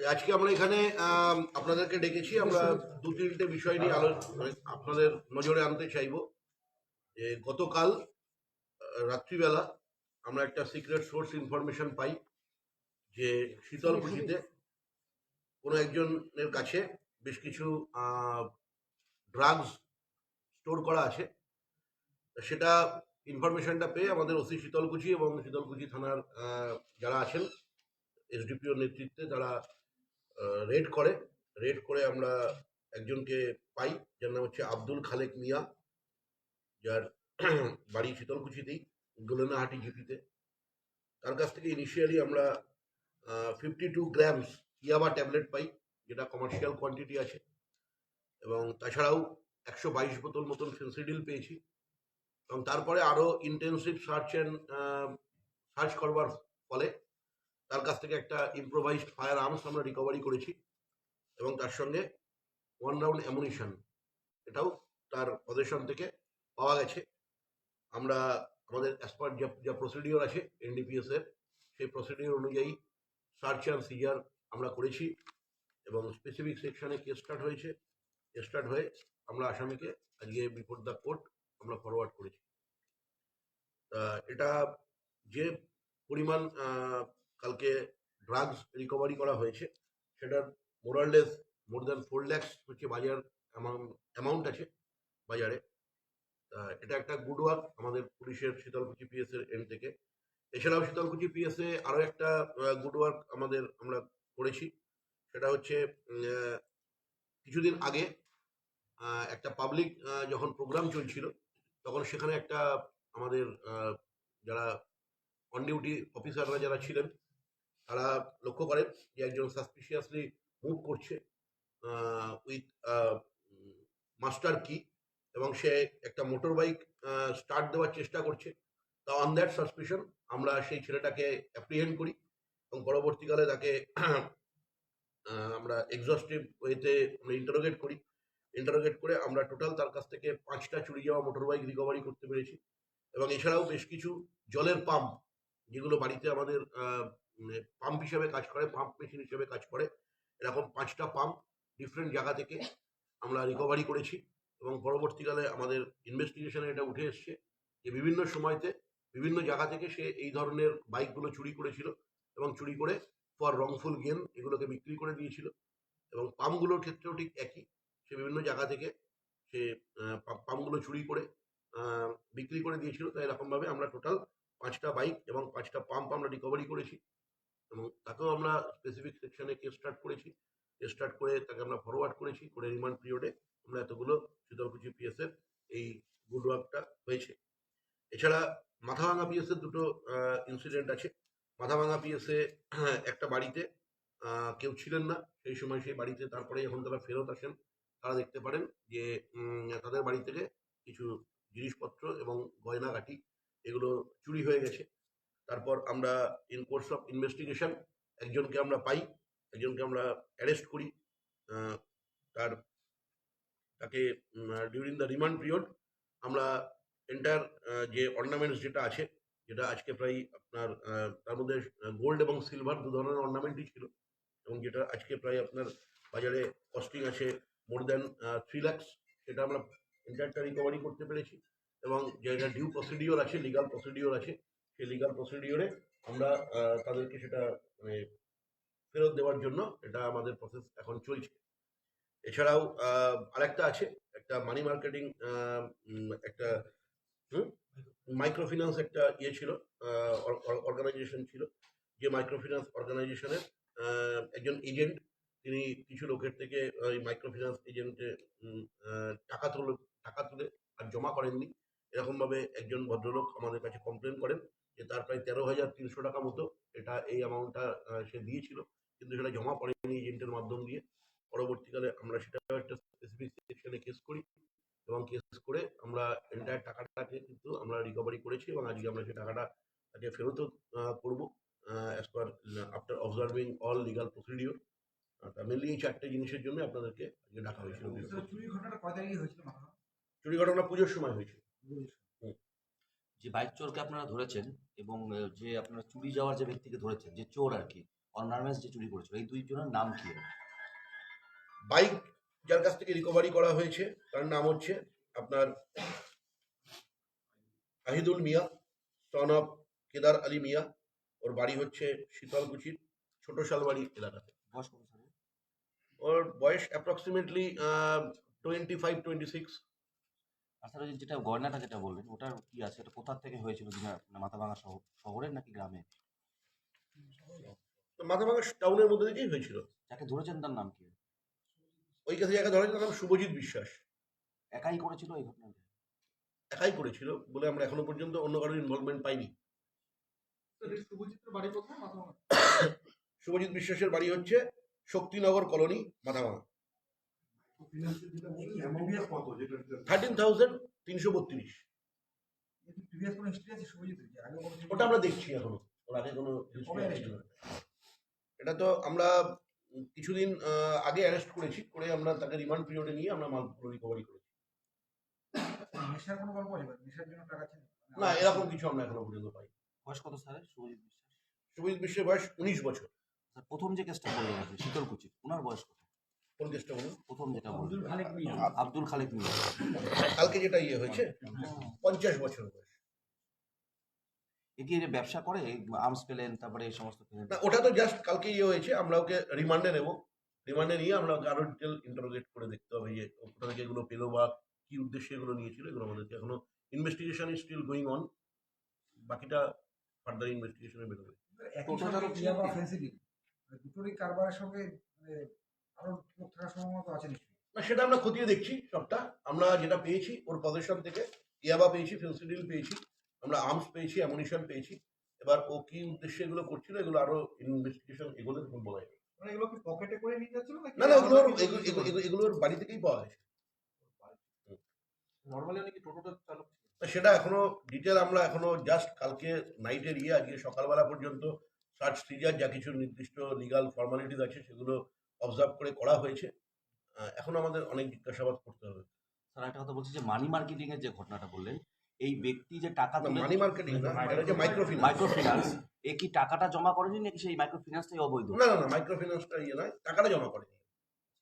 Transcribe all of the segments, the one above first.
আজকে আমরা এখানে আপনাদেরকে ডেকেছি। আমরা দু তিনটে বিষয় নিয়ে আপনাদের নজরে আনতে চাইবো। যে গতকাল রাত্রিবেলা আমরা একটা সিক্রেট সোর্স ইনফরমেশন পাই যে শীতলকুচিতে কোনো একজনের কাছে বেশ কিছু ড্রাগস স্টোর করা আছে। সেটা ইনফরমেশনটা পেয়ে আমাদের ওসি শীতলকুচি এবং শীতলকুচি থানার যারা আছেন এসডিপিওর নেতৃত্বে তারা রেড করে আমরা একজনকে পাই, যার নাম হচ্ছে আব্দুল খালেক মিয়া, যার বাড়ি শীতলকুচিতেই, গোলেনাহাটি জিপিতে। তার কাছ থেকে ইনিশিয়ালি আমরা 52 গ্রামস ইয়াবা ট্যাবলেট পাই, যেটা কমার্শিয়াল কোয়ান্টিটি আছে, এবং তাছাড়াও 122 বোতল মতন ফেন্সিডিল পেয়েছি। এবং তারপরে আরও ইন্টেন্সিভ সার্চ করবার ফলে তার কাছ থেকে একটা ইম্প্রোভাইজড ফায়ার আর্মস আমরা রিকভারি করেছি, এবং তার সঙ্গে 1 রাউন্ড অ্যামুনিশন, এটাও তার পজিশন থেকে পাওয়া গেছে। আমরা আমাদের অ্যাজ পার যা প্রসিডিওর আছে এনডিপিএস এর, সেই প্রসিডিওর অনুযায়ী সার্চ অ্যান্ড সিজার আমরা করেছি, এবং স্পেসিফিক সেকশনে কেস স্টার্ট হয়ে আমরা আসামিকে আজকে বিফোর দ্য কোর্ট আমরা ফরওয়ার্ড করেছি। এটা যে পরিমাণ কালকে ড্রাগস রিকভারি করা হয়েছে, সেটার মোরাললেস মোর দ্যান 4 lakhs হচ্ছে বাজার অ্যামাউন্ট আছে বাজারে। এটা একটা গুড ওয়ার্ক আমাদের পুলিশের শীতলকুচি পিএস এর এন্ড থেকে। এছাড়াও শীতলকুচি পিএস এ আরও একটা গুড ওয়ার্ক আমরা করেছি। সেটা হচ্ছে কিছুদিন আগে একটা পাবলিক যখন প্রোগ্রাম চলছিল, তখন সেখানে একটা আমাদের যারা অন ডিউটি অফিসাররা যারা ছিলেন, তারা লক্ষ্য করেন যে একজন সাসপিশিয়াসলি মুভ করছে উইথ মাস্টার কি, এবং সে একটা মোটর বাইক স্টার্ট দেওয়ার চেষ্টা করছে। তা অন দ্যাট সাসপিশন আমরা সেই ছেলেটাকে অ্যাপ্রিহেন্ড করি, এবং পরবর্তীকালে তাকে আমরা এক্সস্টিভ ওয়েতে আমরা ইন্টারোগেট করে আমরা টোটাল তার কাছ থেকে 5টা চুরি যাওয়া মোটর বাইক রিকভারি করতে পেরেছি। এবং এছাড়াও বেশ কিছু জলের পাম্প, যেগুলো বাড়িতে আমাদের পাম্প হিসেবে কাজ করে, পাম্প মেশিন হিসেবে কাজ করে, এরকম 5টা পাম্প ডিফারেন্ট জায়গা থেকে আমরা রিকভারি করেছি। এবং পরবর্তীকালে আমাদের ইনভেস্টিগেশনে এটা উঠে এসছে যে বিভিন্ন সময়তে বিভিন্ন জায়গা থেকে সে এই ধরনের বাইকগুলো চুরি করেছিল, এবং চুরি করে ফর রংফুল গেন এগুলোকে বিক্রি করে দিয়েছিল। এবং পাম্পগুলোর ক্ষেত্রেও ঠিক একই, সে বিভিন্ন জায়গা থেকে সে পাম্পগুলো চুরি করে বিক্রি করে দিয়েছিল। তাই এরকমভাবে আমরা টোটাল 5টা বাইক এবং 5টা পাম্প আমরা রিকভারি করেছি, এবং তাকেও আমরা স্পেসিফিক সেকশনে কেস স্টার্ট করে তাকে আমরা ফরওয়ার্ড করেছি করে রিমান্ড পিরিয়ডে আমরা এতগুলো শীতলকুচি পিএস এর এই গুড ওয়ার্কটা হয়েছে। এছাড়া মাথাভাঙা পিএস এর দুটো ইনসিডেন্ট আছে। মাথাভাঙা পিএস এ একটা বাড়িতে কেউ ছিলেন না সেই সময়, সেই বাড়িতে তারপরে যখন তারা ফেরত আসেন, তারা দেখতে পারেন যে তাদের বাড়ি থেকে কিছু জিনিসপত্র এবং গয়নাগাটি এগুলো চুরি হয়ে গেছে। তারপর আমরা ইন কোর্স অফ ইনভেস্টিগেশন একজনকে আমরা অ্যারেস্ট করি। তাকে ডিউরিং দ্য রিমান্ড পিরিয়ড আমরা এন্টায়ার যে অর্নামেন্টস যেটা আছে, যেটা আজকে প্রায় আপনার তার মধ্যে গোল্ড এবং সিলভার দু ধরনের অর্নামেন্টই ছিল, এবং যেটা আজকে প্রায় আপনার বাজারে কস্টিং আছে মোর দ্যান 3 lakhs, সেটা আমরা এন্টায়ারটা রিকভারি করতে পেরেছি। এবং যেটা ডিউ প্রসিডিওর আছে, লিগাল প্রসিডিওর আছে, সেই লিগাল প্রসিডিওরে আমরা তাদেরকে সেটা মানে ফেরত দেওয়ার জন্য এটা আমাদের প্রসেস এখন চলছে। এছাড়াও আরেকটা আছে, একটা মানি মার্কেটিং একটা মাইক্রো ফিন্যান্স একটা ইয়ে ছিল, অর্গানাইজেশন ছিল, যে মাইক্রো ফিন্যান্স অর্গানাইজেশনের একজন এজেন্ট, তিনি কিছু লোকের থেকে ওই মাইক্রো ফিন্যান্স এজেন্টে টাকা তুলে আর জমা করেননি। এরকমভাবে একজন ভদ্রলোক আমাদের কাছে কমপ্লেন করেন যে তার প্রায় 13,300 টাকা মতো এটা এই অ্যামাউন্টটা সে দিয়েছিল, কিন্তু সেটা জমা পড়েনি এজেন্টের মাধ্যম দিয়ে। পরবর্তীকালে আমরা সেটাও একটা স্পেসিফিক সেকশনে কেস করি, এবং কেস করে আমরা এন্টায়ার টাকাটাকে কিন্তু আমরা রিকভারি করেছি, এবং আজকে আমরা সেই টাকাটা তাকে ফেরতও করবো as per after observing all legal procedure. Mainly এই 4টে জিনিসের জন্য আপনাদেরকে আজকে ডাকা হয়েছিল। চুরি ঘটনা পুজোর সময় হয়েছিল। যে বাইক চোরকে আপনারা ধরেছেন এবং যে আপনারা চুরি যাওয়ার যে ব্যক্তিকে ধরেছেন, যে চোর আর কি, অর্নামেন্টস যে চুরি করেছিল এই দুইজনের নাম কি? বাইক যার কাছ থেকে রিকভারি করা হয়েছে তার নাম হচ্ছে আপনার আহিদুল মিয়া, সন অফ কেদার আলী মিয়া। ওর বাড়ি হচ্ছে শীতলকুচির ছোট শালবাড়ি এলাকাতে। বয়স কত স্যার? ওর বয়স অ্যাপ্রক্সিমেটলি 25-26। আর স্যার ওই যেটা গয়নাটা যেটা বললেন ওটার কি আছে, এটা কোথা থেকে হয়েছিল? মাথাভাঙা শহরের নাকি গ্রামে? মাথাভাঙা টাউনের মধ্যে থেকেই হয়েছিল। যাকে ধরেছেন তার নাম কি? ওই কাছে জায়গা ধরে নাম শুভজিৎ বিশ্বাস। একাই করেছিল এই ঘটনাটা? একাই করেছিল বলে আমরা এখনো পর্যন্ত অন্য কারোর ইনভলভমেন্ট পাইনি। শুভজিতের বাড়ি কোথায়? মাথাভাঙা। শুভজিৎ বিশ্বাসের বাড়ি হচ্ছে শক্তিনগর কলোনি, মাথাভাঙা। 13,332। ওটা আমরা দেখছি এখনো, ওর আগে কোনো এটা তো আমরা কিছুদিন আগে অ্যারেস্ট করেছি, করে আমরা তাকে রিমান্ড পিরিয়ডে নিয়ে আমরা মালগুলো রিকভারি করেছি। না, এরকম কিছু আমরা এখনো পর্যন্ত পাই। বয়স কত স্যার শুভজিৎ বিশ্বাস? শুভজিৎ বিশ্বাসের বয়স 19 বছর। স্যার প্রথম যে কেসটা বললেন আপনি শীতলকুচির, ওনার বয়স কত? কোন কেসটা বলুন? প্রথম যেটা বললেন আব্দুল খালেক মিয়া। কালকে যেটা ইয়ে হয়েছে 50 বছর বয়স। এ কি ব্যবসা করে? আর্মস পেলেন, তারপরে এই সমস্ত পেলেন? না, ওটা তো জাস্ট কালকে ইয়ে হয়েছে, আমরা ওকে রিমান্ডে নেব। রিমান্ডে নিয়ে আমরা ওকে আরো ডিটেল ইন্টারোগেট করে দেখতে হবে যে কোথা থেকে এগুলো পেলো বা কি উদ্দেশ্যে এগুলো নিয়েছিল। এগুলো আমাদেরকে এখনো investigation is still going on. বাকিটা ফার্দার ইনভেস্টিগেশনে বেরোবে। দুটোরই কারবারের সঙ্গে আরো লোক থাকার সম্ভাবনা তো আছে নিশ্চয়ই। না, সেটা আমরা খতিয়ে দেখছি সবটা। আমরা যেটা পেয়েছি ওর পজিশন থেকে ইয়াবা পেয়েছি, ফেন্সিডিল পেয়েছি, আমরা আর্মস পেয়েছি, অ্যামুনিশন পেয়েছি। এবার ও কি উদ্দেশ্যে এগুলো করছিল এগুলো আরো ইনভেস্টিগেশন এগুলো তখন বলা যাবে। মানে এগুলো কি পকেটে করে নিয়ে যাচ্ছিল নাকি? না, এগুলোর বাড়ি থেকেই পাওয়া গেছে। নরমালি নাকি টোটোটা চালক ছিল? সেটা এখনো ডিটেল আমরা এখনো জাস্ট কালকে নাইটের আজকে সকালবেলা পর্যন্ত সার্চ সিজার যা কিছু নির্দিষ্ট লিগাল ফর্মালিটিস আছে সেগুলো অবজার্ভ করে করা হয়েছে। এখন আমাদের অনেক জিজ্ঞাসাবাদ করতে হবে। স্যার একটা কথা বলছি যে মানি মার্কেটিং এর যে ঘটনাটা বললেন, এই ব্যক্তি যে টাকা তুলে মানি মার্কেটিং না, এটা হচ্ছে মাইক্রোফিন্যান্স, এ কি টাকাটা জমা করেনি নাকি সেই মাইক্রোফিন্যান্সটাই অবৈধ? না, মাইক্রোফিন্যান্সটা নয়, টাকাটা জমা করেনি।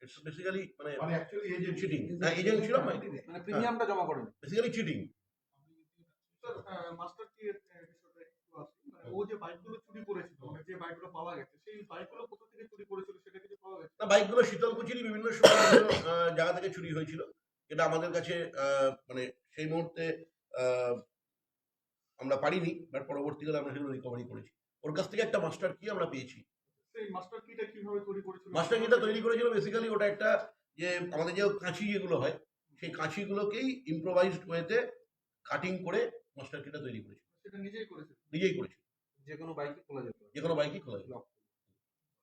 ইটস বেসিক্যালি মানে অ্যাকচুয়ালি এজেন্ট চিটিং। না, এজেন্ট ছিল মানে প্রিমিয়ামটা জমা করেন। Basically cheating. স্যার মাস্টার কি বিষয়টা একটু আসি, মানে ও যে বাইকগুলো চুরি করেছিল, মানে যে বাইকগুলো পাওয়া গেছে সেই বাইকগুলো কোথা থেকে চুরি করেছিল সেটা কিছু পাওয়া গেছে? না, বাইকগুলো শীতলকুচিরই বিভিন্ন সময় বিভিন্ন জায়গা থেকে চুরি হয়েছিল। এটা আমাদের কাছে মানে সেই মুহূর্তে আমরা পারিনি, বাট পরবর্তীকালে আমরা সেগুলো রিকভারি করেছি। ওর কাছ থেকে একটা মাস্টার কি আমরা পেয়েছি। সেই মাস্টার কিটা কিভাবে তৈরি করেছিল? মাস্টার কিটা তৈরি করেছিল বেসিক্যালি ওটা একটা যে আমাদের যে কাঁচি যেগুলো হয় সেই কাঁচিগুলোকেই ইম্প্রোভাইজড ওয়েতে কাটিং করে মাস্টার কিটা তৈরি করেছিল। সেটা নিজেই করেছিল? নিজেই করেছিল। যে কোনো বাইকে খোলা যেত? যে কোনো বাইকই খোলা যেত।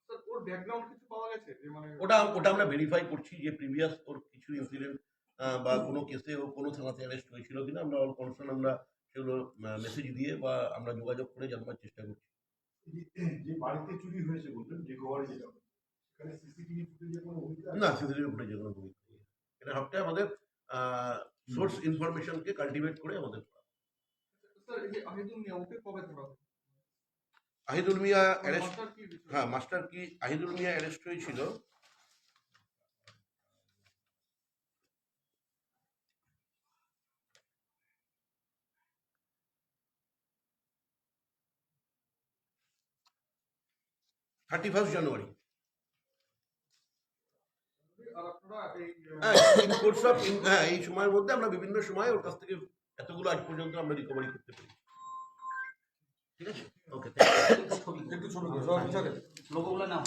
স্যার ওর ব্যাকগ্রাউন্ড কিছু পাওয়া গেছে যে মানে ওটা আমরা ভেরিফাই করছি যে প্রিভিয়াস ওর কিছু ইনসিডেন্ট বা কোনো কেসে ও কোনো থানাতে অ্যারেস্ট হয়েছিল কিনা। আমরা অল কনসার্ন আমরা সেগুলো মেসেজ দিয়ে বা আমরা যোগাযোগ করে জানবার চেষ্টা করছি। যে বাড়িতে চুরি হয়েছে বললেন রিকভারি যেটা, সেখানে সিসিটিভি ফুটেজে কোনো ভূমিকা? না, সিসিটিভি ফুটেজে কোনো ভূমিকা নেই। এটা সবটাই আমাদের সোর্স ইনফরমেশনকে কাল্টিভেট করে আমাদের। স্যার এই যে আহিদুল মিয়া ওকে কবে ধরা হবে? আহিদুল মিয়া অ্যারেস্ট, মাস্টার কি বিষয়? হ্যাঁ মাস্টার কি আহিদুল মিয়া অ্যারেস্ট হয়েছিল January 31। আর আপনারা এই ইন কোর্স অফ এই সময়ের মধ্যে আমরা বিভিন্ন সময় ওর কাছ থেকে এতগুলো আজ পর্যন্ত আমরা রিকভারি করতে পেরেছি। ঠিক আছে, ওকে, একটু ছোট করে লোগোগুলো নাও।